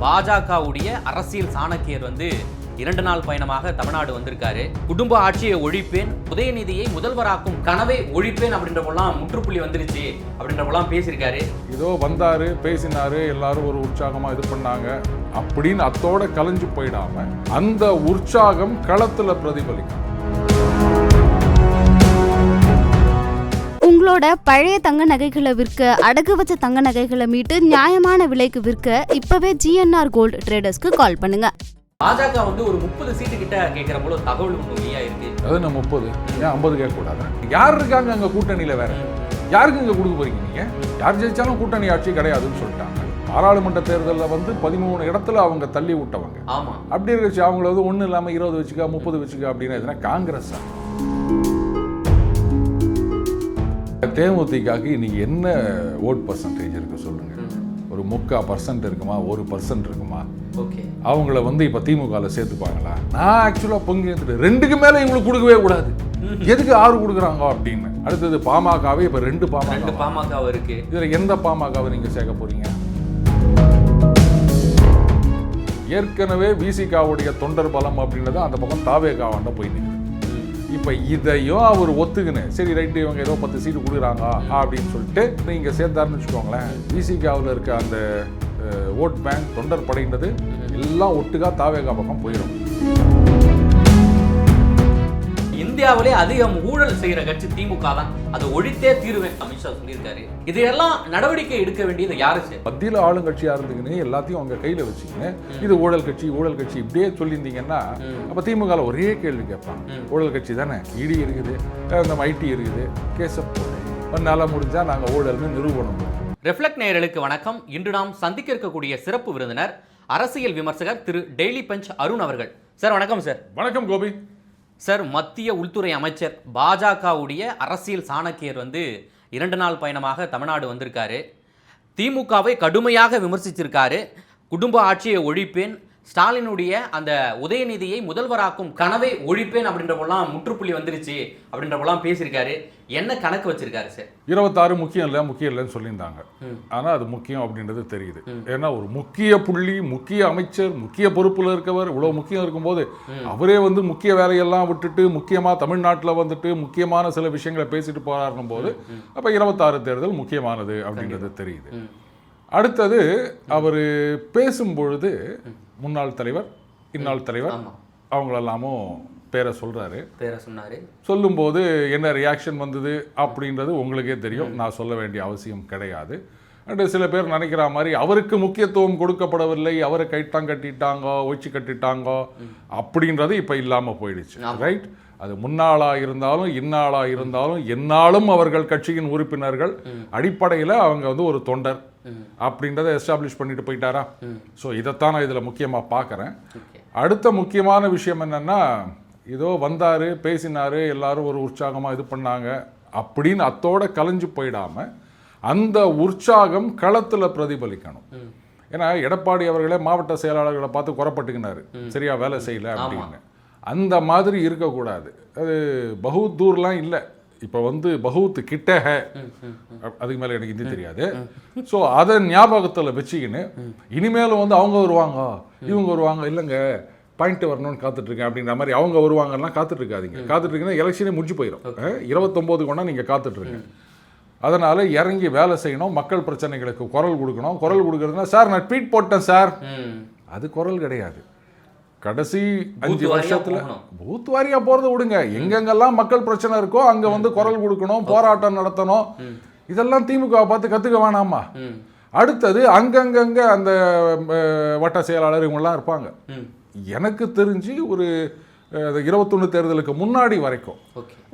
பாஜகவுடைய அரசியல் சாணக்கியர் 2 நாள் பயணமாக தமிழ்நாடு வந்திருக்காரு. குடும்ப ஆட்சியை ஒழிப்பேன், உதயநிதியை முதல்வராக்கும் கனவை ஒழிப்பேன் அப்படின்றப்பெல்லாம் முற்றுப்புள்ளி வந்துருச்சு அப்படின்றப்பெல்லாம் பேசியிருக்காரு. ஏதோ வந்தாரு, பேசினாரு, எல்லாரும் ஒரு உற்சாகமா இது பண்ணாங்க அப்படின்னு அத்தோட கலைஞ்சு போயிடாம அந்த உற்சாகம் களத்துல பிரதிபலிக்கும். உங்களோட பழைய தங்க நகைகளை விற்க, அடகு வச்ச தங்க நகைகளை மீட்டு நியாயமான விலைக்கு விற்க இப்பவே GNR கோல்டு ட்ரேடர்ஸ்க்கு கால் பண்ணுங்க. பாஜக ஒரு 30 சீட்டு கிட்ட கேட்கிற போல தகவல் வெளியா இருக்கு. அது நம்ம 30 ஏன் 50 கேட்க கூடாது? யார் இருக்காங்க அங்க கூட்டணியில? வேற யாருக்கு இங்க கொடுக்க போறீங்க? நீங்க யார் ஜெயிச்சாலும் கூட்டணி ஆட்சி கிடையாதுன்னு சொல்லிட்டாங்க. பாராளுமன்ற தேர்தலில் 13 இடத்துல அவங்க தள்ளி விட்டவங்க. ஆமா, அப்படி இருந்துச்சு. அவங்கள ஒன்றும் இல்லாமல் 20 வச்சுக்கா 30 வச்சுக்கா அப்படின்னு எதுனா காங்கிரஸா? தேமுதிகக்கு இன்னைக்கு என்ன ஓட் பர்சன்டேஜ் இருக்கு சொல்லுங்க? ஒரு 3% இருக்குமா? 1% இருக்குமா? அவங்கள இப்ப திமுகவில் சேர்த்துப்பாங்களா? நான் ஆக்சுவலா பொங்கி 2க்கு மேல இவங்களுக்கு கொடுக்கவே கூடாது. எதுக்கு 6 கொடுக்குறாங்க அப்படின்னு. அடுத்தது பாமகவே இப்ப 2 பாமக இருக்கு. இதுல எந்த பாமகவை நீங்க சேர்க்க போறீங்க? ஏற்கனவே விசிகாவுடைய தொண்டர் பலம் அப்படின்றது அந்த பக்கம் தாவேகாவாண்ட போய் நிற்குது. இப்ப இதையும் அவர் ஒத்துக்குன்னு சரி ரைட்டு இவங்க ஏதோ 10 சீட்டு கொடுக்குறாங்க அப்படின்னு சொல்லிட்டு நீங்க சேர்த்தாருன்னு வச்சுக்கோங்களேன். விசிகாவில் இருக்க அந்த ஓட் பேங்க் தொண்டர் படைன்றது எல்லாம் ஒட்டுக்கா தாவேகா பக்கம் போயிடும். இந்தியாவிலே அதிகம் ஊழல் செய்யற கட்சி திமுக தான். அதை ஒழித்தே தீருவேன் அமித்ஷா சொல்லியிருக்காரு. இதையெல்லாம் நடவடிக்கை எடுக்க வேண்டியது யாரு? மத்தியில் ஆளுங்கட்சியா இருந்துக்குன்னு எல்லாத்தையும் அவங்க கையில வச்சுக்கின்னு இது ஊழல் கட்சி இப்படியே சொல்லியிருந்தீங்கன்னா அப்ப திமுக ஒரே கேள்வி கேட்பாங்க. ஊழல் கட்சி தானே, இடி இருக்குது, நம்ம ஐடி இருக்குது, கேசப் நல்லா முடிஞ்சா நாங்க ஊழல்னு நிரூபணம். ரெஃப்ளெக்ட் நேயர்களுக்கு வணக்கம். இன்று நாம் சந்திக்க இருக்கக்கூடிய சிறப்பு விருந்தினர் அரசியல் விமர்சகர் திரு டெய்லி பஞ்ச் அருண் அவர்கள். சார் வணக்கம். சார் வணக்கம் கோபி. சார், மத்திய உள்துறை அமைச்சர் பாஜகவுடைய அரசியல் சாணக்கியர் 2 நாள் பயணமாக தமிழ்நாடு வந்திருக்காரு. திமுகவை கடுமையாக விமர்சிச்சிருக்காரு. குடும்ப ஆட்சியை ஒழிப்பேன், ஸ்டாலினுடைய அந்த உதயநிதியை முதல்வராக்கும் கனவை ஒழிப்பேன் அப்படின்றப்பெல்லாம் முற்றுப்புள்ளி வந்துருச்சு அப்படின்றப்பெல்லாம் பேசியிருக்காரு. என்ன கணக்கு வச்சிருக்காரு சார்? 26 முக்கியம் இல்லைன்னு சொல்லியிருந்தாங்க. ஆனால் அது முக்கியம் அப்படின்றது தெரியுது. ஏன்னா ஒரு முக்கிய புள்ளி, முக்கிய அமைச்சர், முக்கிய பொறுப்பில் இருக்கவர், இவ்வளோ முக்கியம் இருக்கும்போது அவரே முக்கிய வேலையெல்லாம் விட்டுட்டு முக்கியமாக தமிழ்நாட்டில் முக்கியமான சில விஷயங்களை பேசிட்டு போறாருன்னும் போது அப்போ 26 தேர்தல் முக்கியமானது அப்படின்றது தெரியுது. அடுத்தது அவர் பேசும்பொழுது முன்னாள் தலைவர், இந்நாள் தலைவர் அவங்களெல்லாமும் பேரை சொல்றாரு. சொல்லும்போது என்ன ரியாக்ஷன் வந்தது அப்படின்றது உங்களுக்கே தெரியும். நான் சொல்ல வேண்டிய அவசியம் கிடையாது. அண்ட் சில பேர் நினைக்கிற மாதிரி அவருக்கு முக்கியத்துவம் கொடுக்கப்படவில்லை, அவரை கட்டிட்டாங்க, ஒழிச்சு கட்டிட்டாங்க அப்படின்றது இப்போ இல்லாமல் போயிடுச்சு. ரைட்? அது முன்னாளா இருந்தாலும் இந்நாளா இருந்தாலும் எந்நாளும் அவர்கள் கட்சியின் உறுப்பினர்கள் அடிப்படையில் அவங்க ஒரு தொண்டர் அப்படின்றத எஸ்டாப்ளிஷ் பண்ணிட்டு போயிட்டாரா? ஸோ இதைத்தான் நான் இதில் முக்கியமாக பார்க்குறேன். அடுத்த முக்கியமான விஷயம் என்னன்னா, ஏதோ வந்தாரு, பேசினாரு, எல்லாரும் ஒரு உற்சாகமாக இது பண்ணாங்க அப்படின்னு அத்தோட கலைஞ்சு போயிடாம அந்த உற்சாகம் களத்தில் பிரதிபலிக்கணும். ஏன்னா எடப்பாடி அவர்களே மாவட்ட செயலாளர்களை பார்த்து குறப்பட்டுக்கினாரு, சரியா வேலை செய்யல அப்படின்னு. அந்த மாதிரி இருக்கக்கூடாது. அது பகுத் தூர்லாம் இல்லை, இப்போ பகுத் கிட்ட அதுக்கு மேலே எனக்கு ஹிந்தி தெரியாது. ஸோ அதை ஞாபகத்தில் வச்சுக்கின்னு இனிமேலும் அவங்க வருவாங்க, இவங்க வருவாங்க, இல்லைங்க பாயிண்ட் வரணும்னு காத்துட்ருக்கேன் அப்படின்ற மாதிரி அவங்க வருவாங்கன்னா காத்துட்ருக்காதீங்க. காத்துட்ருக்கீங்கன்னா எலெக்ஷனே முடிஞ்சு போயிடும். 29 கொண்டா நீங்கள் காத்துட்ருங்க. அதனால் இறங்கி வேலை செய்யணும், மக்கள் பிரச்சனைகளுக்கு குரல் கொடுக்கணும். குரல் கொடுக்குறதுனா சார் நான் ட்வீட் போட்டேன் சார், அது குரல் கிடையாது. கடைசி 5 வருஷத்துல பூத் வாரியா போறதை விடுங்க, எங்கெங்கெல்லாம் மக்கள் பிரச்சனை இருக்கோ அங்க குரல் கொடுக்கணும், போராட்டம் நடத்தணும். இதெல்லாம் திமுக பார்த்து கத்துக்க வேணாமா? அடுத்தது அங்கங்க அந்த வட்ட செயலாளர் இவங்கெல்லாம் இருப்பாங்க. எனக்கு தெரிஞ்சு ஒரு 21 தேர்தலுக்கு முன்னாடி வரைக்கும்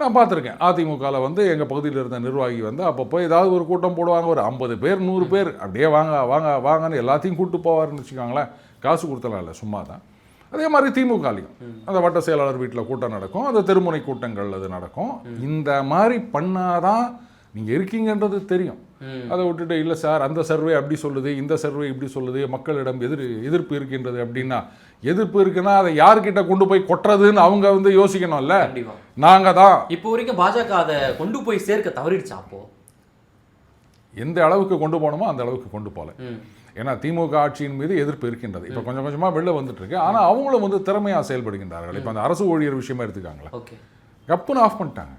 நான் பார்த்துருக்கேன். அதிமுகவில் எங்கள் பகுதியில் இருந்த நிர்வாகி அப்பப்போ ஏதாவது ஒரு கூட்டம் போடுவாங்க, ஒரு 50 பேர் 100 பேர் அப்படியே வாங்க வாங்க வாங்கன்னு எல்லாத்தையும் கூப்பிட்டு போவார்னு வச்சுக்கோங்களேன். காசு கொடுத்தலாம் இல்லை, சும்மா தான். அதே மாதிரி திமுகலையும் அந்த வட்ட செயலாளர் வீட்டில் கூட்டம் நடக்கும், அந்த தெருமுனை கூட்டங்கள் அது நடக்கும். இந்த மாதிரி பண்ணாதான் நீங்கள் இருக்கீங்கன்றது தெரியும். அதை விட்டுட்டு இல்லை சார் அந்த சர்வே அப்படி சொல்லுது, இந்த சர்வே இப்படி சொல்லுது, மக்களிடம் எதிர்ப்பு இருக்கின்றது அப்படின்னா, எதிர்ப்பு இருக்குன்னா அதை யார்கிட்ட கொண்டு போய் கொட்டுறதுன்னு அவங்க யோசிக்கணும்ல. நாங்க தான் இப்போ வரைக்கும் பாஜக அதை கொண்டு போய் சேர்க்க தவறிடுச்சா? அப்போ எந்த அளவுக்கு கொண்டு போகணுமோ அந்த அளவுக்கு கொண்டு போகல. ஏன்னா திமுக ஆட்சியின் மீது எதிர்ப்பு இருக்கின்றது. இப்போ கொஞ்சம் கொஞ்சமாக வெளில வந்துட்டு இருக்கு. ஆனால் அவங்களும் வந்து திறமையாக செயல்படுகின்றார்கள். இப்போ அந்த அரசு ஊழியர் விஷயமா எடுத்துக்காங்களா, கப்புன்னு ஆஃப் பண்ணிட்டாங்க.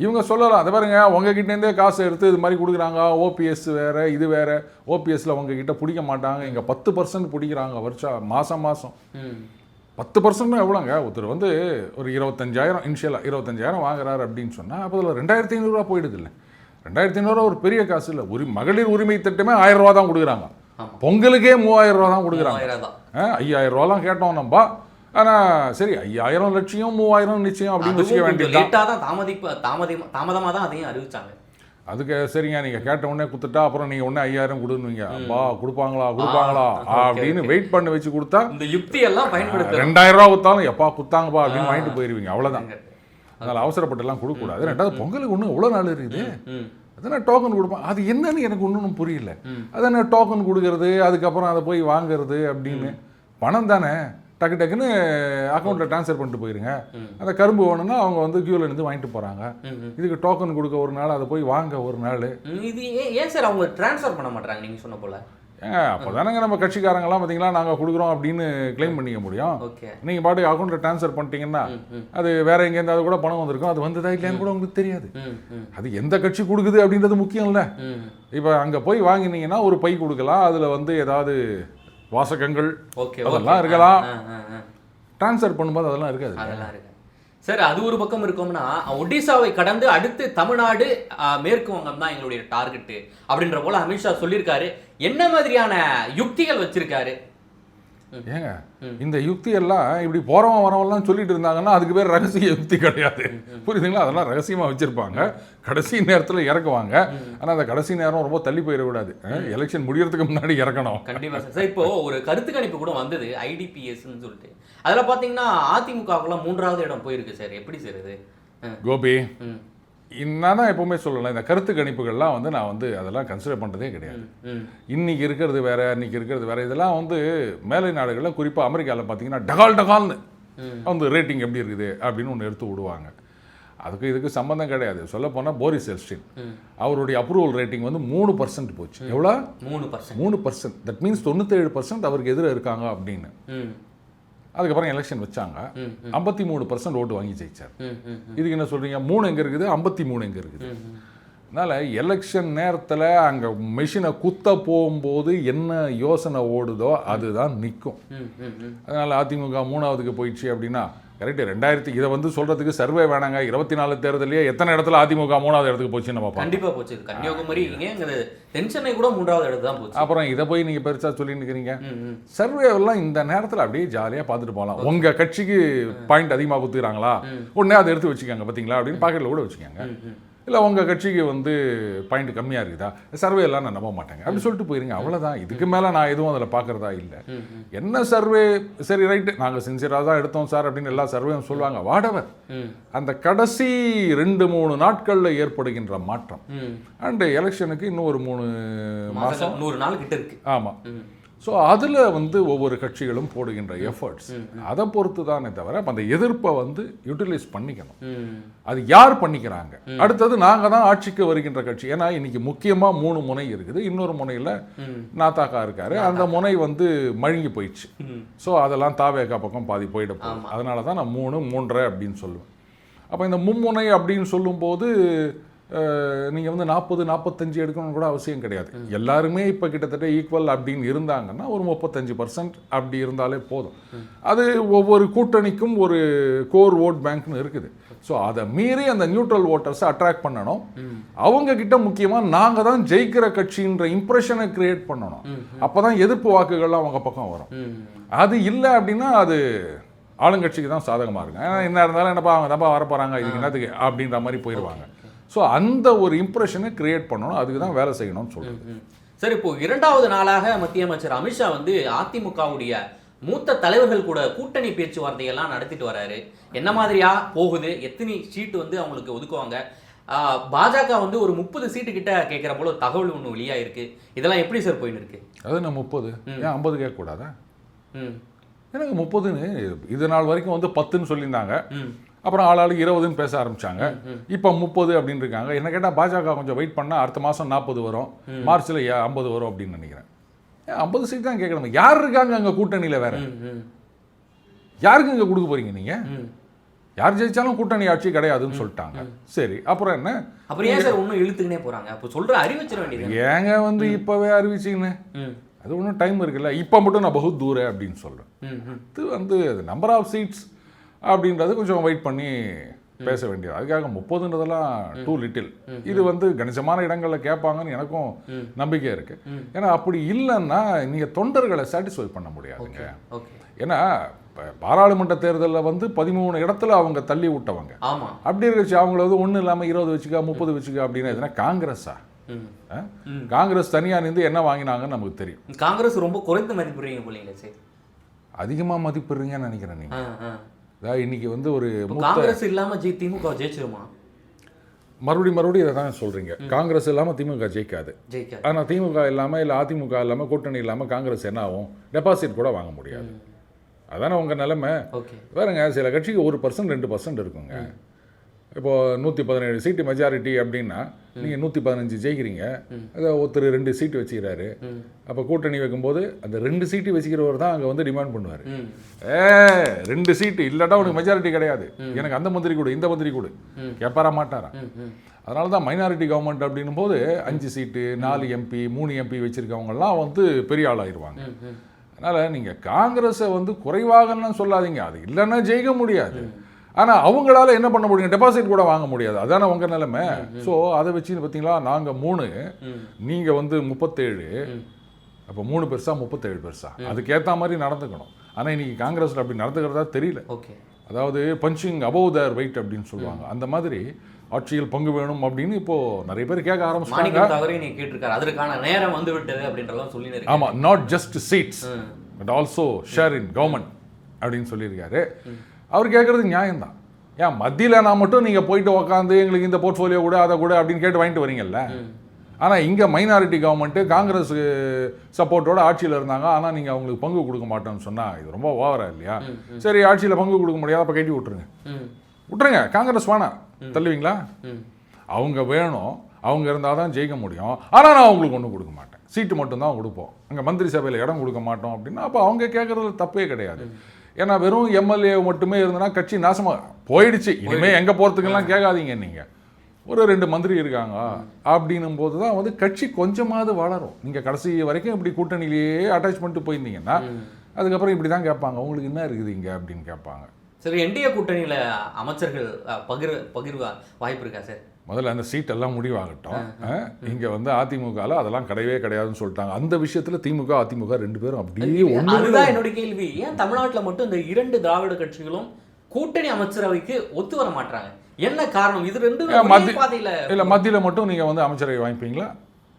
இவங்க சொல்லலாம், அதை பாருங்க உங்ககிட்டேருந்தே காசு எடுத்து இது மாதிரி கொடுக்குறாங்க, ஓபிஎஸ் வேற இது வேற, ஓபிஎஸ்ல உங்ககிட்ட பிடிக்க மாட்டாங்க, இங்கே 10% பிடிக்கிறாங்க வருஷம் மாதம் 10% எவ்வளோங்க? ஒருத்தர் வந்து ஒரு 25,000 இனிஷியலாக 25,000 வாங்குறாரு அப்படின்னு சொன்னால் அப்போ அதில் 2,500 ரூபா போயிடுது இல்லை? 2,500 ரூபா ஒரு பெரிய காசு இல்லை. மகளிர் உரிமை திட்டமே 1000 ரூபா தான் கொடுக்குறாங்க. பொங்கலுக்கே 3000 ரூபா தான் கொடுக்குறாங்க. 5000 ரூபாலாம் கேட்டோம் நம்ம. ஆனால் சரி 5000 லட்சியம் 3000 நிச்சயம் அப்படின்னு வச்சுக்க வேண்டியது. தாமதமாக தான் அதையும் அறிவிச்சாங்க. அதுக்கு சரிங்க, நீங்கள் கேட்ட உடனே கொடுத்துட்டா அப்புறம் நீங்கள் உடனே 5000 கொடுன்னுவீங்க. அப்பா கொடுப்பாங்களா அப்படின்னு வெயிட் பண்ணி வச்சு கொடுத்தா இந்த யுக்தி எல்லாம் பயன்படுத்த 2000 ரூபா கொடுத்தாலும் எப்பா கொடுத்தாங்கப்பா அப்படின்னு வாங்கிட்டு போயிருவீங்க. அவ்வளோதான். அதனால் அவசரப்பட்டுலாம் கொடுக்கக்கூடாது. ரெண்டாவது பொங்கலுக்கு ஒன்றும் எவ்வளோ நாள் இருக்குது, அதான் டோக்கன் கொடுப்பேன். அது என்னன்னு எனக்கு ஒன்றும் புரியல. அதான் டோக்கன் கொடுக்கறது, அதுக்கப்புறம் அதை போய் வாங்குறது அப்படின்னு. பணம் தானே, டக்கு டக்குன்னு அக்கௌண்ட்டில் ட்ரான்ஸ்ஃபர் பண்ணிட்டு போயிருங்க. அந்த கரும்பு வேணும்னா அவங்க வந்து கியூவில் இருந்து வாங்கிட்டு போகிறாங்க. இதுக்கு டோக்கன் கொடுக்க ஒரு நாள், அதை போய் வாங்க ஒரு நாள். இது ஏன் சார் அவங்க ட்ரான்ஸ்ஃபர் பண்ண மாட்டாங்க நீங்கள் சொன்ன போல? அப்போ தானங்க நம்ம கட்சிக்காரங்களாம் பார்த்தீங்களா நாங்கள் கொடுக்குறோம் அப்படின்னு கிளைம் பண்ணிக்க முடியும். நீங்கள் பாட்டுக்கு அக்கௌண்ட்டில் ட்ரான்ஸ்ஃபர் பண்ணிட்டீங்கன்னா அது வேற எங்கேருந்து அது கூட பணம் வந்திருக்கும், அது வந்ததா இல்லையான்னு கூட உங்களுக்கு தெரியாது. அது எந்த கட்சி கொடுக்குது அப்படின்றது முக்கியம் இல்லை. இப்போ அங்கே போய் வாங்கினீங்கன்னா ஒரு பை கொடுக்கலாம், அதில் வந்து ஏதாவது வாசகங்கள் அதெல்லாம் இருக்கலாம். ட்ரான்ஸ்ஃபர் பண்ணும்போது அதெல்லாம் இருக்காது. சார் அது ஒரு பக்கம் இருக்கோம்னா, ஒடிசாவை கடந்து அடுத்து தமிழ்நாடு மேற்கு வங்கம் தான் எங்களுடைய டார்கெட்டு அப்படின்ற போல அமித்ஷா சொல்லியிருக்காரு. என்ன மாதிரியான யுக்திகள் வச்சிருக்காரு? ஏங்க இந்த யுக்தி எல்லாம் இப்படி போறவன் வரவெல்லாம் சொல்லிட்டு இருந்தாங்கன்னா அதுக்கு பேர் ரகசிய யுக்தி கிடையாது, புரியுதுங்களா? அதெல்லாம் ரகசியமா வச்சிருப்பாங்க, கடைசி நேரத்தில் இறக்குவாங்க. ஆனால் அந்த கடைசி நேரம் ரொம்ப தள்ளி போயிடக்கூடாது. எலெக்ஷன் முடியறதுக்கு முன்னாடி இறக்கணும். கண்டிப்பா சார். இப்போ ஒரு கருத்து கணிப்பு கூட வந்தது IDPSன்னு சொல்லிட்டு, அதில் பார்த்தீங்கன்னா அதிமுகவுக்குலாம் 3வது இடம் போயிருக்கு சார். எப்படி சார் இது? கோபி, நான் தான் எப்பவுமே சொல்லலாம், இந்த கருத்து கணிப்புகள்லாம் வந்து நான் வந்து அதெல்லாம் கன்சிடர் பண்ணுறதே கிடையாது. இன்னைக்கு இருக்கிறது வேற, இன்னைக்கு இருக்கிறது வேற. இதெல்லாம் வந்து மேலை நாடுகளில் குறிப்பாக அமெரிக்காவில் பார்த்தீங்கன்னா டகால்னு வந்து ரேட்டிங் எப்படி இருக்குது அப்படின்னு ஒன்று எடுத்து விடுவாங்க. அதுக்கு இதுக்கு சம்மந்தம் கிடையாது. சொல்ல போனால் போரிஸ் எல்ஸ்டின் அவருடைய அப்ரூவல் ரேட்டிங் வந்து 3% போச்சு. எவ்வளோ? 3%. தட் மீன்ஸ் 97% அவருக்கு எதிராக இருக்காங்க அப்படின்னு. அதுக்கப்புறம் எலெக்ஷன் வச்சாங்க, 53% ஓட்டு வாங்கி ஜெயிச்சார். இதுக்கு என்ன சொல்றீங்க? 3 எங்க இருக்குது, 53 எங்க இருக்குது? அதனால எலெக்ஷன் நேரத்தில் அங்கே மெஷினை குத்த போகும்போது என்ன யோசனை ஓடுதோ அதுதான் நிற்கும். அதனால அதிமுக 3வதுக்கு போயிடுச்சு அப்படின்னா கரெக்டு. 2000 இதை வந்து சொல்றதுக்கு சர்வே வேணாங்க. 24 தேர்தலையே எத்தனை இடத்துல அதிமுக 3வது இடத்துக்கு போச்சு நம்ம கண்டிப்பா போச்சு. கன்னியாகுமரி தென்சென்னை கூட 3வது இடத்துக்கு தான் போச்சு. அப்புறம் இதை போய் நீங்க பெருசா சொல்லிட்டு இருக்கிறீங்க. சர்வே எல்லாம் இந்த நேரத்தில் அப்படியே ஜாலியா பார்த்துட்டு போகலாம். உங்க கட்சிக்கு பாயிண்ட் அதிகமாக குத்துறாங்களா, உடனே அதை எடுத்து வச்சுக்காங்க பார்த்தீங்களா அப்படின்னு பாக்கெட்ல கூட வச்சுக்காங்க. இல்லை உங்கள் கட்சிக்கு வந்து பாயிண்ட் கம்மியாக இருக்குதா, சர்வே எல்லாம் நான் நம்ப மாட்டேங்க அப்படின்னு சொல்லிட்டு போயிருங்க. அவ்வளோதான். இதுக்கு மேலே நான் எதுவும் அதில் பார்க்குறதா இல்லை. என்ன சர்வே, சரி ரைட்டு நாங்கள் சின்சியராக தான் எடுத்தோம் சார் அப்படின்னு எல்லா சர்வேயும் சொல்லுவாங்க. வாடவர் அந்த கடைசி 2-3 நாட்களில் ஏற்படுகின்ற மாற்றம் அண்டு எலெக்ஷனுக்கு இன்னும் ஒரு 3 மாதம் 100 நாள் கிட்ட இருக்கு. ஆமாம். ஸோ அதில் வந்து ஒவ்வொரு கட்சிகளும் போடுகின்ற எஃபர்ட்ஸ் அதை பொறுத்து தானே தவிர அந்த எதிர்ப்பை வந்து யூட்டிலைஸ் பண்ணிக்கணும். அது யார் பண்ணிக்கிறாங்க? அடுத்தது நாங்கள் தான் ஆட்சிக்கு வருகின்ற கட்சி. ஏன்னா இன்னைக்கு முக்கியமாக 3 முனை இருக்குது. இன்னொரு முனையில் நாத்தாக்கா இருக்காரு. அந்த முனை வந்து மழுங்கி போயிடுச்சு. ஸோ அதெல்லாம் தாவேக்கா பக்கம் பாதி போயிட போகும். அதனால தான் நான் 3, 3.5 அப்படின்னு சொல்லுவேன். அப்போ இந்த மும்முனை அப்படின்னு சொல்லும்போது நீங்கள் வந்து 40-45 எடுக்கணும்னு கூட அவசியம் கிடையாது. எல்லாருமே இப்போ கிட்டத்தட்ட ஈக்குவல் அப்படின்னு இருந்தாங்கன்னா ஒரு 35% அப்படி இருந்தாலே போதும். அது ஒவ்வொரு கூட்டணிக்கும் ஒரு கோர் ஓட் பேங்க்னு இருக்குது. ஸோ அதை மீறி அந்த நியூட்ரல் ஓட்டர்ஸை அட்ராக்ட் பண்ணணும். அவங்க கிட்ட முக்கியமாக நாங்கள் தான் ஜெயிக்கிற கட்சின்ற இம்ப்ரெஷனை கிரியேட் பண்ணணும். அப்போ தான் எதிர்ப்பு வாக்குகள்லாம் அவங்க பக்கம் வரும். அது இல்லை அப்படின்னா அது ஆளுங்கட்சிக்கு தான் சாதகமாக இருக்கும். ஏன்னா என்ன இருந்தாலும் என்னப்பா அவங்க தப்பா வரப்போகிறாங்க இதுக்கு என்னத்துக்கு அப்படின்ற மாதிரி போயிடுவாங்க. ஸோ அந்த ஒரு இம்ப்ரெஷனை கிரியேட் பண்ணணும். அதுக்கு தான் வேலை செய்யணும்னு சொல்லுது. சார், இப்போ 2வது நாளாக மத்திய அமைச்சர் அமித்ஷா வந்து அதிமுகவுடைய மூத்த தலைவர்கள் கூட கூட்டணி பேச்சுவார்த்தையெல்லாம் நடத்திட்டு வராரு. என்ன மாதிரியா போகுது, எத்தனை சீட்டு வந்து அவங்களுக்கு ஒதுக்குவாங்க, பாஜக வந்து ஒரு 30 சீட்டு கிட்ட கேட்குற போல தகவல் ஒன்று வெளியாக இருக்கு. இதெல்லாம் எப்படி சார் போயின்னு இருக்கு? அது நான் 30 ஏன் 50 கேட்கக்கூடாதா? எனக்கு 30ன்னு இது நாள் வரைக்கும் வந்து 10ன்னு சொல்லியிருந்தாங்க. அப்புறம் ஆளாளுக்கு 20ன்னு பேச ஆரம்பிச்சாங்க. இப்போ 30 அப்படின்னு இருக்காங்க. என்ன கேட்டால் பாஜக கொஞ்சம் வெயிட் பண்ணால் அடுத்த மாதம் 40 வரும், மார்ச்சில் 50 வரும் அப்படின்னு நினைக்கிறேன். 50 சீட் தான் கேட்கணும். யார் இருக்காங்க அங்கே கூட்டணியில்? வேற யாருக்கு இங்கே கொடுக்க போறீங்க நீங்கள்? யார் ஜெயிச்சாலும் கூட்டணி ஆட்சி கிடையாதுன்னு சொல்லிட்டாங்க. சரி, அப்புறம் என்ன? அப்புறம் ஏன் சார் இன்னும் இழுத்துக்கினே போறாங்க? அப்போ சொல்ற அறிவிச்சிட வேண்டியது ஏங்க வந்து இப்போவே அறிவிச்சிங்கன்னு? அது ஒன்றும் டைம் இருக்குல்ல. இப்போ மட்டும் நான் பகுத் தூர அப்படின்னு சொல்கிறேன். இது வந்து நம்பர் ஆஃப் சீட்ஸ் அப்படின்றது கொஞ்சம் வெயிட் பண்ணி பேச வேண்டியது. அதுக்காக 30ன்றதெல்லாம் டூ லிட்டில். இது வந்து கணிசமான இடங்களில் கேட்பாங்கன்னு எனக்கும் நம்பிக்கை இருக்கு. ஏன்னா அப்படி இல்லைன்னா நீங்கள் தொண்டர்களை சாட்டிஸ்ஃபை பண்ண முடியாதுங்க. ஏன்னா பாராளுமன்ற தேர்தலில் வந்து 13 இடத்துல அவங்க தள்ளி விட்டவங்க. அப்படி இருக்கச்சு அவங்கள வந்து ஒன்றும் இல்லாமல் 20 வச்சுக்கா 30 வச்சுக்கா அப்படின்னா எதுனா காங்கிரஸா? காங்கிரஸ் தனியாக நின்று என்ன வாங்கினாங்கன்னு நமக்கு தெரியும். காங்கிரஸ் ரொம்ப குறைந்த மதிப்பிடுறீங்க போலீங்க சார். அதிகமாக மதிப்பிடுறீங்கன்னு நினைக்கிறேன் நீங்கள். இன்னைக்கு வந்து ஒரு காங்கிரஸ் இல்லாமல் திமுக ஜெயிச்சிருமா? மறுபடியும் இதை தான் சொல்கிறீங்க. காங்கிரஸ் இல்லாமல் திமுக ஜெயிக்காது. ஆனால் திமுக இல்லாமல் இல்லை அதிமுக இல்லாமல் கூட்டணி இல்லாமல் காங்கிரஸ் என்ன ஆகும்? டெபாசிட் கூட வாங்க முடியாது. அதானே உங்கள் நிலைமை. பாருங்க, சில கட்சிக்கு 1% 2% இருக்குங்க. இப்போது 117 சீட்டு மெஜாரிட்டி அப்படின்னா நீங்கள் 115 ஜெயிக்கிறீங்க. அதை ஒருத்தர் 2 சீட்டு வச்சுக்கிறாரு. அப்போ கூட்டணி வைக்கும்போது அந்த 2 சீட்டு வச்சுக்கிறவர் தான் அங்கே வந்து டிமாண்ட் பண்ணுவார். 2 சீட்டு இல்லாட்டா உனக்கு மெஜாரிட்டி கிடையாது, எனக்கு அந்த மந்திரி கொடு இந்த மந்திரி கொடு கேட்பாரா மாட்டாரா? அதனால தான் மைனாரிட்டி கவர்மெண்ட் அப்படின்னும் போது 5 சீட்டு 4 எம்பி 3 எம்பி வச்சுருக்கவங்கெல்லாம் வந்து பெரிய ஆளாயிருவாங்க. அதனால் நீங்கள் காங்கிரஸை வந்து குறைவாகலாம் சொல்லாதீங்க. அது இல்லைன்னா ஜெயிக்க முடியாது. ஆனால் அவங்களால என்ன பண்ண முடியும்? டெபாசிட் கூட வாங்க முடியாது. அதானே உங்கள் நிலைமை. ஸோ அதை வச்சு பார்த்தீங்களா, நாங்கள் 3 நீங்கள் வந்து 37. அப்போ 3 பெருசா 37 பெருசா? அதுக்கேற்ற மாதிரி நடந்துக்கணும். ஆனால் இன்னைக்கு காங்கிரஸில் அப்படி நடந்துக்கிறதா தெரியல. அதாவது பஞ்சிங் அபவ் தேர் வெயிட் அப்படின்னு சொல்லுவாங்க. அந்த மாதிரி ஆட்சியில் பங்கு வேணும் அப்படின்னு இப்போ நிறைய பேர் கேட்க ஆரம்பிச்சிட்டாங்க. அதற்கான நேரம் வந்து விட்டது அப்படின்றலாம் சொல்லி. ஆமா, not just seats but also share in government அப்படின்னு சொல்லியிருக்காரு. அவர் கேட்கறது நியாயம்தான். ஏன் மத்தியில் நான் மட்டும் நீங்கள் போயிட்டு உக்காந்து எங்களுக்கு இந்த போர்ட்ஃபோலியோ கூட அதை கூட அப்படின்னு கேட்டு வாங்கிட்டு வரீங்கல்ல. ஆனால் இங்கே மைனாரிட்டி கவர்மெண்ட்டு காங்கிரஸ் சப்போர்ட்டோட ஆட்சியில் இருந்தாங்க. ஆனால் நீங்கள் அவங்களுக்கு பங்கு கொடுக்க மாட்டோம்னு சொன்னால் இது ரொம்ப ஓவரா இல்லையா? சரி, ஆட்சியில் பங்கு கொடுக்க முடியாது, அப்போ கட்டி விட்டுருங்க. காங்கிரஸ் வேணாம் தள்ளுவீங்களா? அவங்க வேணும், அவங்க இருந்தால் தான் ஜெயிக்க முடியும். ஆனால் நான் அவங்களுக்கு ஒன்றும் கொடுக்க மாட்டேன், சீட்டு மட்டும்தான் கொடுப்போம், அங்கே மந்திரி சபையில் இடம் கொடுக்க மாட்டோம் அப்படின்னா அப்போ அவங்க கேட்குறதுல தப்பே கிடையாது. ஏன்னா வெறும் எம்எல்ஏ மட்டுமே இருந்தனா கட்சி நாசமாக போயிடுச்சு. இனிமேல் எங்கே போகிறதுக்கெல்லாம் கேட்காதீங்க. நீங்கள் ஒரு 2 மந்திரி இருக்காங்க அப்படின்னும் போது தான் வந்து கட்சி கொஞ்சமாவது வளரும். நீங்கள் கடைசி வரைக்கும் இப்படி கூட்டணியிலேயே அட்டாச் பண்ணிட்டு போயிருந்தீங்கன்னா அதுக்கப்புறம் இப்படி தான் கேட்பாங்க, உங்களுக்கு என்ன இருக்குது இங்கே அப்படின்னு கேட்பாங்க. சரி, என்டிஏ கூட்டணியில் அமைச்சர்கள் பகிர்வா வாய்ப்பு இருக்கா சார்? முதல்ல அந்த சீட் எல்லாம் முடிவாகட்டும். இங்கே வந்து அதிமுகவில் அதெல்லாம் கிடையவே கிடையாதுன்னு சொல்லிட்டாங்க. அந்த விஷயத்தில் திமுக அதிமுக 2 பேரும் அப்படியே ஒன்று. அதுதான் என்னோட கேள்வி. ஏன் தமிழ்நாட்டில் மட்டும் இந்த 2 திராவிட கட்சிகளும் கூட்டணி அமைச்சரவைக்கு ஒத்து வர மாட்டாங்க? என்ன காரணம்? இது 2 மத்தியில் மட்டும் நீங்கள் வந்து அமைச்சரவை வாங்கிப்பீங்களா,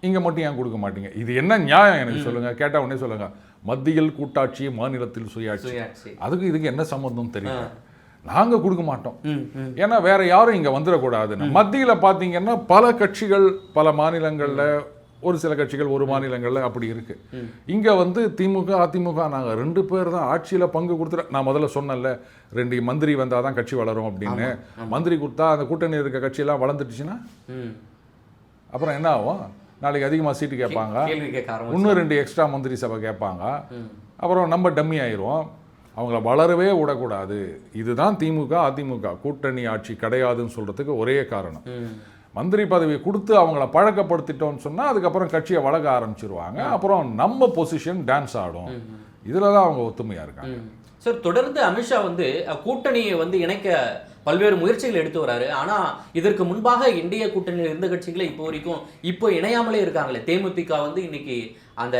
இங்கே மட்டும் ஏன் கொடுக்க மாட்டீங்க? இது என்ன நியாயம் எனக்கு சொல்லுங்கள். கேட்டால் உடனே சொல்லுங்கள் மத்தியில் கூட்டாட்சி மாநிலத்தில் சுயாட்சி. அதுக்கு இதுக்கு என்ன சம்பந்தம் தெரியல. நாங்கள் கொடுக்க மாட்டோம். ஏன்னா வேற யாரும் இங்கே வந்துடக்கூடாதுன்னு. மத்தியில் பார்த்தீங்கன்னா பல கட்சிகள் பல மாநிலங்களில், ஒரு சில கட்சிகள் ஒரு மாநிலங்களில் அப்படி இருக்கு. இங்கே வந்து திமுக அதிமுக நாங்கள் 2 பேர் தான் ஆட்சியில் பங்கு கொடுத்துட்டு. நான் முதல்ல சொன்னேன்ல 2 மந்திரி வந்தால் தான் கட்சி வளரும் அப்படின்னு. மந்திரி கொடுத்தா அந்த கூட்டணி இருக்க கட்சியெல்லாம் வளர்ந்துட்டுச்சுன்னா அப்புறம் என்ன ஆகும்? நாளைக்கு அதிகமாக சீட்டு கேட்பாங்க, இன்னும் 2 எக்ஸ்ட்ரா மந்திரி சபை கேட்பாங்க, அப்புறம் நம்ம டம்மி ஆயிடுவோம். அவங்கள வளரவே விடக்கூடாது. இதுதான் திமுக அதிமுக கூட்டணி ஆட்சி கிடையாதுன்னு சொல்கிறதுக்கு ஒரே காரணம். மந்திரி பதவி கொடுத்து அவங்கள பழக்கப்படுத்திட்டோம்னு சொன்னால் அதுக்கப்புறம் கட்சியை வளர்க்க ஆரம்பிச்சிருவாங்க. அப்புறம் நம்ம பொசிஷன் டான்ஸ் ஆடும். இதில் தான் அவங்க ஒத்துமையாக இருக்காங்க. சார், தொடர்ந்து அமித்ஷா வந்து கூட்டணியை வந்து இணைக்க பல்வேறு முயற்சிகள் எடுத்து வராரு. ஆனால் இதற்கு முன்பாக என்டிஏ கூட்டணியில் இருந்த கட்சிகளை இப்போ இணையாமலே இருக்காங்களே. தேமுதிக வந்து இன்னைக்கு அந்த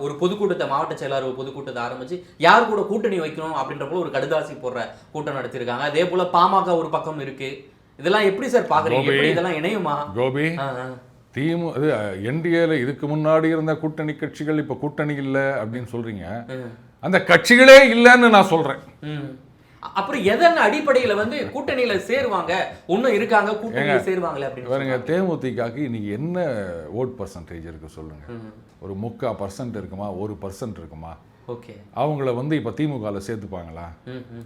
ஒரு பொதுக்கூட்டத்தை, மாவட்ட செயலாளர் பொதுக்கூட்டத்தை ஆரம்பிச்சு யார் கூட கூட்டணி வைக்கணும் அப்படின்ற போல ஒரு கடுதாசி போடுற கூட்டம் நடத்திருக்காங்க. அதே போல பாமக ஒரு பக்கம் இருக்கு. இதெல்லாம் எப்படி சார் பாக்குறீங்க? இதெல்லாம் இணையுமா? கோபி, என்டிஏல இதுக்கு முன்னாடி இருந்த கூட்டணி கட்சிகள் இப்ப கூட்டணி இல்லை அப்படின்னு சொல்றீங்க. அந்த கட்சிகளே இல்லைன்னு நான் சொல்றேன். அப்புறம் எதன் அடிப்படையில் வந்து கூட்டணியில சேருவாங்க, ஒன்னும் இருக்காங்க கூட்டணியில சேருவாங்களே அப்படின்னு பாருங்க. தேமுதிகக்கு இன்னைக்கு என்ன ஓட் பர்சன்டேஜ் இருக்கு சொல்லுங்க? ஒரு 3% இருக்குமா, 1% இருக்குமா? ஓகே, அவங்கள வந்து இப்ப திமுகவில் சேர்த்துப்பாங்களா?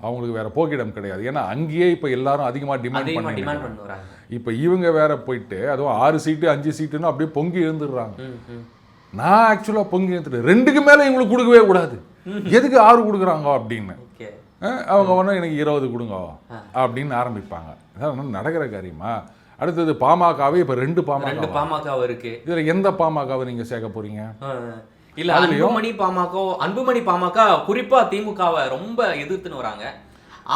அவங்களுக்கு வேற போக்கிடம் கிடையாது. ஏன்னா அங்கேயே இப்ப எல்லாரும் அதிகமா டிமாண்ட் பண்ணுறாங்க. இப்ப இவங்க வேற போயிட்டு அதுவும் 6 சீட்டு 5 சீட்டுன்னு அப்படியே பொங்கி எழுந்துடுறாங்க. நான் ஆக்சுவலாக பொங்கி எடுத்துட்டு 2க்கு மேலே இவங்களுக்கு கொடுக்கவே கூடாது, எதுக்கு 6 கொடுக்குறாங்க அப்படின்னு. அவங்க ஒன்றும் எனக்கு 20 கொடுங்க அப்படின்னு ஆரம்பிப்பாங்க. அதான் நடக்கிற காரியமா? அடுத்தது பாமகவே இப்போ 2 பாமக இருக்கு. இதில் எந்த பாமகவை நீங்கள் சேர்க்க போறீங்க? இல்ல அன்புமணி பாமக குறிப்பா திமுகவை ரொம்ப எதிர்த்துன்னு வராங்க.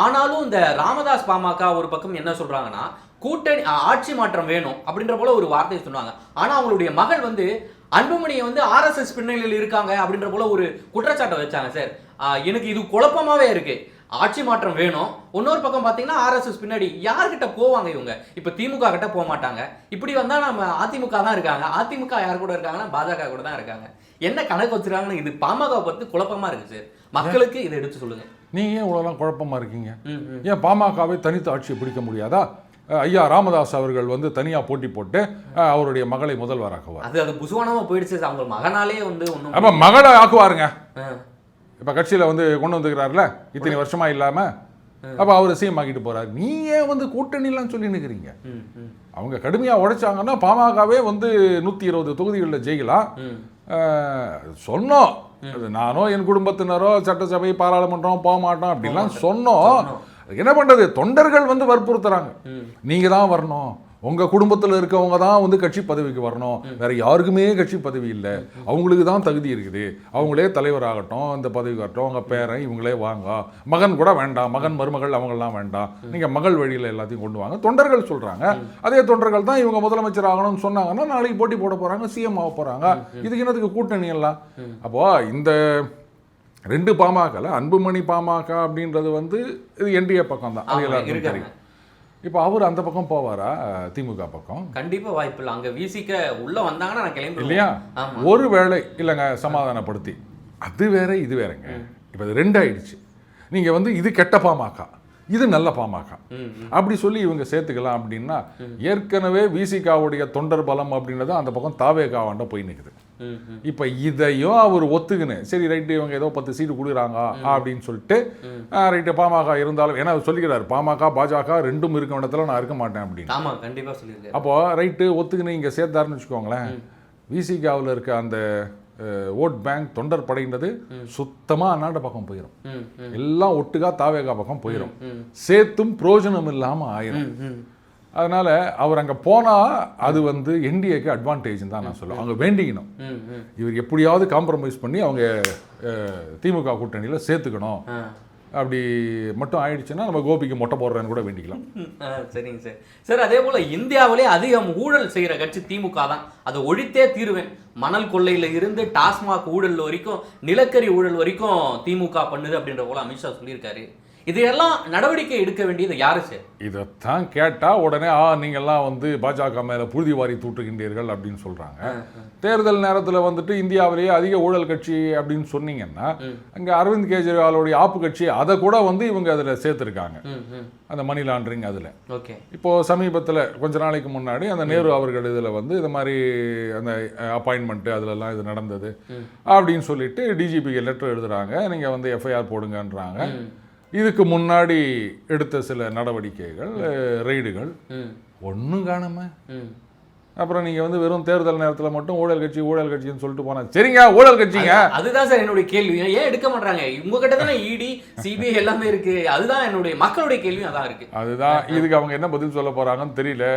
ஆனாலும் இந்த ராமதாஸ் பாமக ஒரு பக்கம் என்ன சொல்றாங்கன்னா, கூட்டணி ஆட்சி மாற்றம் வேணும் அப்படின்ற போல ஒரு வார்த்தையை சொன்னாங்க. ஆனா அவங்களுடைய மகள் வந்து அன்புமணியை வந்து RSS பின்னணியில் இருக்காங்க அப்படின்ற போல ஒரு குற்றச்சாட்டை வச்சாங்க. சார், எனக்கு இது குழப்பமாவே இருக்கு. ஆட்சி மாற்றம் வேணும், இன்னொரு பக்கம் பார்த்தீங்கன்னா RSS பின்னாடி யார்கிட்ட போவாங்க இவங்க? இப்போ திமுக கிட்ட போக மாட்டாங்க. இப்படி வந்தா நம்ம அதிமுக தான் இருக்காங்க. அதிமுக யார் கூட இருக்காங்கன்னா பாஜக கூட தான் இருக்காங்க. என்ன கணக்கு வச்சிருக்காங்கன்னு இது பாமக பத்தி குழப்பமா இருக்கு சார். மக்களுக்கு இதை எடுத்து சொல்லுங்க. நீங்க ஏன் இவ்வளோலாம் குழப்பமா இருக்கீங்க? ஏன் பாமகவை தனித்து ஆட்சியை பிடிக்க முடியாதா? ஐயா ராமதாஸ் அவர்கள் வந்து தனியாக போட்டி போட்டு அவருடைய மகளை முதல்வராக்குவார். அது புசுவானமாக போயிடுச்சு. அவங்க மகனாலே வந்து ஒன்றும் அப்போ மகளை ஆக்குவாருங்க. இப்போ கட்சியில் வந்து கொண்டு வந்துக்கிறாருல இத்தனை வருஷமா இல்லாமல், அப்போ அவர் சிஎம் ஆக்கிட்டு போறாரு. நீங்க வந்து கூட்டணிலாம் சொல்லி நிற்கிறீங்க. அவங்க கடுமையாக உடைச்சாங்கன்னா பாமகவே வந்து 120 தொகுதிகளில் ஜெயிக்கலாம் சொன்னோம். நானோ என் குடும்பத்தினரோ சட்டசபை பாராளுமன்றம் போக மாட்டோம் அப்படிலாம் சொன்னோம். என்ன பண்றது, தொண்டர்கள் வந்து வற்புறுத்துறாங்க, நீங்க தான் வரணும், உங்க குடும்பத்தில் இருக்கவங்க தான் வந்து கட்சி பதவிக்கு வரணும், வேற யாருக்குமே கட்சி பதவி இல்லை, அவங்களுக்கு தான் தகுதி இருக்குது, அவங்களே தலைவராகட்டும், இந்த பதவி வரட்டும், அவங்க பேரன் இவங்களே வாங்க, மகன் கூட வேண்டாம், மகன் மருமகள் அவங்கெல்லாம் வேண்டாம், நீங்க மகள் வழியில் எல்லாத்தையும் கொண்டு வாங்க தொண்டர்கள் சொல்றாங்க. அதே தொண்டர்கள் தான் இவங்க முதலமைச்சர் ஆகணும்னு சொன்னாங்கன்னா நாளைக்கு போட்டி போட போறாங்க, சிஎம் ஆக போறாங்க. இதுக்கு என்னதுக்கு கூட்டணி எல்லாம்? அப்போ இந்த 2 பாமக, அன்புமணி பாமக அப்படின்றது வந்து இது என்டிஏ பக்கம் தான், அது எல்லாருக்கும் தெரியும். இப்போ அவர் அந்த பக்கம் போவாரா திமுக பக்கம்? கண்டிப்பா வாய்ப்பு இல்லை. அங்க விசிக்க உள்ள வந்தாங்கன்னா நான் கிளம்பி இல்லையா? ஒருவேளை இல்லைங்க சமாதானப்படுத்தி, அது வேற இது வேறங்க. இப்போ இது 2 ஆயிடுச்சு. நீங்க வந்து இது கெட்ட பாமக, இது நல்ல பாமக அப்படி சொல்லி இவங்க சேர்த்துக்கலாம் அப்படின்னா, ஏற்கனவே விசிகாவுடைய தொண்டர் பலம் அப்படின்றது அந்த பக்கம் தாவேகாவாண்ட போய் நிற்குது. இப்ப இதையும் அவர் ஒத்துக்குன்னு சரி ரைட்டு இவங்க ஏதோ 10 சீட்டு கொடுக்குறாங்க அப்படின்னு சொல்லிட்டு ரைட்டு பாமக இருந்தாலும், ஏன்னா சொல்லிக்கிறாரு பாமக பாஜக 2ம் இருக்க இடத்துல நான் இருக்க மாட்டேன் அப்படின்னு. அப்போ ரைட்டு ஒத்துக்குன்னு இங்க சேர்த்தாருன்னு வச்சுக்கோங்களேன், விசிகாவில் இருக்க அந்த ஓட் பேங்க் தொண்டர் படைன்றது சுத்தமா அண்ணாண்ட பக்கம் போயிடும், எல்லாம் ஒட்டுக்கா தாவேகா பக்கம் போயிடும், சேர்த்தும் பிரயோஜனம் இல்லாம ஆயிரும். அதனால அவர் அங்க போனா அது வந்து என்டிஏக்கு அட்வான்டேஜ் தான் நான் சொல்லுவேன். அவங்க வேண்டிக்கணும், இவர் எப்படியாவது காம்ப்ரமைஸ் பண்ணி அவங்க திமுக கூட்டணியில சேர்த்துக்கணும். அப்படி மட்டும் ஆயிடுச்சுன்னா நம்ம கோபிக்கு மொட்டை போடுறேன்னு கூட வேண்டிக்கலாம். சரிங்க சார். சார், அதே போல இந்தியாவிலே அதிகம் ஊழல் செய்யற கட்சி திமுக தான். அதை ஒழித்தே தீருவேன். மணல் கொள்ளையில இருந்து டாஸ்மாக் ஊழல் வரைக்கும், நிலக்கரி ஊழல் வரைக்கும் திமுக பண்ணுது அப்படின்ற போல அமித்ஷா சொல்லியிருக்காரு. இதையெல்லாம் நடவடிக்கை எடுக்க வேண்டியது யாரு சார்? இதைத்தான் கேட்டா உடனே நீங்கெல்லாம் வந்து பாஜக மேல புழுதி வாரி தூற்றுகின்றீர்கள் அப்படின்னு சொல்றாங்க. தேர்தல் நேரத்தில் வந்துட்டு இந்தியாவிலேயே அதிக ஊழல் கட்சி அப்படின்னு சொன்னீங்கன்னா, அங்க அரவிந்த் கெஜ்ரிவாலுடைய ஆப்பு கட்சி அதை கூட வந்து இவங்க அதுல சேர்த்திருக்காங்க, அந்த மணி லாண்டரிங் அதுல. இப்போ சமீபத்தில் கொஞ்ச நாளைக்கு முன்னாடி அந்த நேரு அவர்கள் இதுல வந்து இந்த மாதிரி அந்த அப்பாயின்மெண்ட் அதுலலாம் இது நடந்தது அப்படின்னு சொல்லிட்டு டிஜிபிக்கு லெட்டர் எழுதுறாங்க, நீங்க வந்து எஃப்ஐஆர் போடுங்கன்றாங்க. இதுக்கு முன்னாடி எடுத்த சில நடவடிக்கைகள் ரெய்டுகள் ஒன்றும் காணாம, அப்புறம் நீங்க வந்து வெறும் தேர்தல் நேரத்தில் மட்டும் ஊழல் கட்சின்னு சொல்லிட்டு போனா சரிங்க, ஊழல் கட்சிங்க. அதுதான் சார் என்னுடைய கேள்வி, ஏன் எடுக்க மாட்டாங்க? உங்ககிட்ட தானே இடி சிபிஐ எல்லாமே இருக்கு. அதுதான் என்னுடைய மக்களுடைய கேள்வி, அதான் இருக்கு. அதுதான் இதுக்கு அவங்க என்ன பதில் சொல்ல போறாங்கன்னு தெரியல,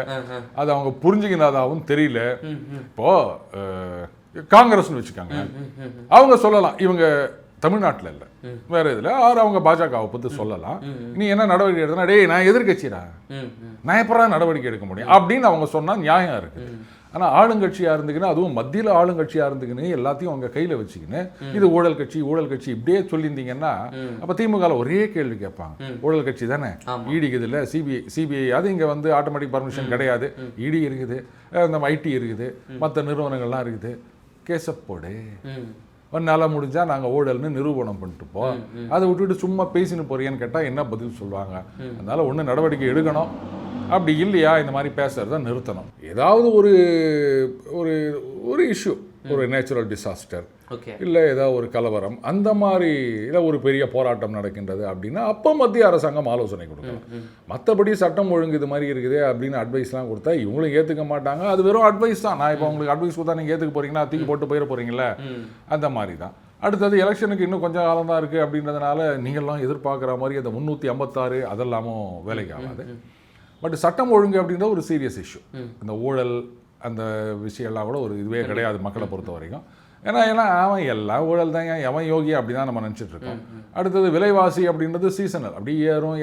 அது அவங்க புரிஞ்சுக்கினாதாவும் தெரியல. இப்போ காங்கிரஸ்னு வச்சுக்காங்க, அவங்க சொல்லலாம் இவங்க தமிழ்நாட்டில் இல்லை வேற இதில் அவங்க பாஜகவை பற்றி சொல்லலாம், நீ என்ன நடவடிக்கை எடுத்தனா டேய் நான் எதிர்கட்சிடா நான் எப்படா நடவடிக்கை எடுக்க முடியும் அப்படின்னு அவங்க சொன்னால் நியாயம் இருக்குது. ஆனால் ஆளுங்கட்சியாக இருந்துக்கின்னு, அதுவும் மத்தியில் ஆளுங்கட்சியாக இருந்துக்கின்னு எல்லாத்தையும் அவங்க கையில் வச்சுக்கின்னு இது ஊழல் கட்சி இப்படியே சொல்லியிருந்தீங்கன்னா அப்போ திமுகவில் ஒரே கேள்வி கேட்பாங்க, ஊழல் கட்சி தானே, ஈடிக்குது இல்லை, சிபிஐ அது இங்கே வந்து ஆட்டோமேட்டிக் பர்மிஷன் கிடையாது, இடி இருக்குது, நம்ம ஐடி இருக்குது, மற்ற நிறுவனங்கள்லாம் இருக்குது, கேசப்போடு நல்லா முடிஞ்சா நாங்கள் ஊழல்னு நிரூபணம் பண்ணிட்டுப்போம், அதை விட்டுட்டு சும்மா பேசின்னு போறியான்னு கேட்டால் என்ன பதில் சொல்லுவாங்க? அதனால ஒன்று நடவடிக்கை எடுக்கணும், அப்படி இல்லையா இந்த மாதிரி பேசுறத நிறுத்தணும். ஏதாவது ஒரு ஒரு ஒரு இஷ்யூ ஒரு நேச்சுரல் டிசாஸ்டர் ஓகே இல்லை ஏதோ ஒரு கலவரம் அந்த மாதிரி இல்லை ஒரு பெரிய போராட்டம் நடக்கின்றது அப்படின்னா அப்போ மத்திய அரசாங்கம் ஆலோசனை கொடுக்கலாம். மற்றபடி சட்டம் ஒழுங்கு இது மாதிரி இருக்குது அப்படின்னு அட்வைஸ்லாம் கொடுத்தா இவங்களும் ஏற்றுக்க மாட்டாங்க. அது வெறும் அட்வைஸ் தான். நான் இப்போ உங்களுக்கு அட்வைஸ் கொடுத்தா நீங்கள் ஏற்றுக்க போகிறீங்கன்னா தூக்கி போட்டு போயிட போகிறீங்களே, அந்த மாதிரி தான். அடுத்தது எலெக்ஷனுக்கு இன்னும் கொஞ்சம் காலம் தான் இருக்குது அப்படின்றதுனால நீங்கள்லாம் எதிர்பார்க்குற மாதிரி அந்த 356 அதெல்லாமும் வேலைக்கு ஆகாது. பட் சட்டம் ஒழுங்கு அப்படின்ற ஒரு சீரியஸ் இஷ்யூ. இந்த ஊழல் அந்த விஷயம்லாம் கூட ஒரு இதுவே கிடையாது மக்களை பொறுத்த வரைக்கும். ஏன்னா அவன் எல்லாம் ஊழல் தாங்க, எவன் யோகி அப்படி தான் நம்ம நினச்சிட்டு இருக்கோம். அடுத்தது விலைவாசி அப்படின்றது சீசனல், அப்படி ஏறும்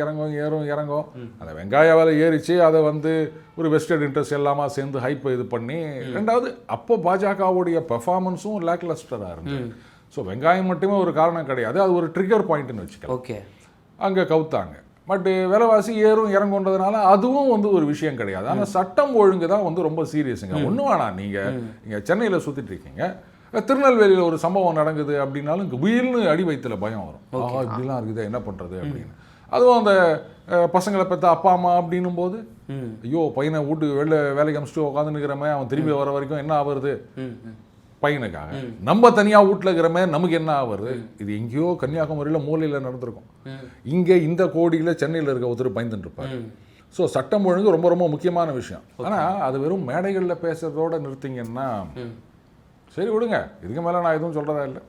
இறங்கும். அந்த வெங்காய விலை ஏறிச்சு, அதை வந்து ஒரு வெஸ்டர்ன் இன்ட்ரெஸ்ட் எல்லாமா சேர்ந்து ஹைப்பை இது பண்ணி. ரெண்டாவது அப்போ பாஜகவுடைய பெர்ஃபார்மன்ஸும் லேக்லஸ்டராக இருந்தது. ஸோ வெங்காயம் மட்டுமே ஒரு காரணம் கிடையாது, அது ஒரு ட்ரிகர் பாயிண்ட்னு வச்சுக்கலாம். ஓகே, அங்கே கவுத்தாங்க. பட்டு விலைவாசி ஏறும் இறங்குன்றதுனால அதுவும் வந்து ஒரு விஷயம் கிடையாது. ஆனால் சட்டம் ஒழுங்கு தான் வந்து ரொம்ப சீரியஸுங்க. ஒன்றும் வேணாம், நீங்கள் சென்னையில் சுற்றிட்டு இருக்கீங்க, திருநெல்வேலியில் ஒரு சம்பவம் நடக்குது அப்படின்னாலும் இங்கே வீல்னு அடி வயிற்றுல பயம் வரும். இப்படிலாம் இருக்குது, என்ன பண்ணுறது அப்படின்னு. அதுவும் அந்த பசங்களை பெற்ற அப்பா அம்மா அப்படின்னும் போது ஐயோ பையனை வீட்டு வேலைக்கு அமிச்சிட்டு உட்காந்துருக்கிறமே, அவன் திரும்பி வர வரைக்கும் என்ன ஆகுறது பையனுக்காக. நம்ம தனியாக வீட்டில் இருக்கிறமே நமக்கு என்ன ஆகுறது. இது எங்கேயோ கன்னியாகுமரியில் மூலையில் நடந்திருக்கும். இங்கே இந்த கோடியில் சென்னையில் இருக்க ஒருத்தர் பயந்துட்டு இருப்பார். ஸோ சட்டம் ஒழுங்கு ரொம்ப ரொம்ப முக்கியமான விஷயம். ஆனால் அது வெறும் மேடைகளில் பேசுறதோட நிறுத்திங்கன்னா சரி விடுங்க, இதுக்கு மேலே நான் எதுவும் சொல்கிறதா இல்லை.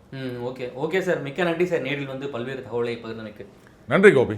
ஓகே சார், மிக்க நன்றி சார். நேரில் வந்து பல்வேறு தகவலை பகிர்ந்தமைக்கு நன்றி கோபி.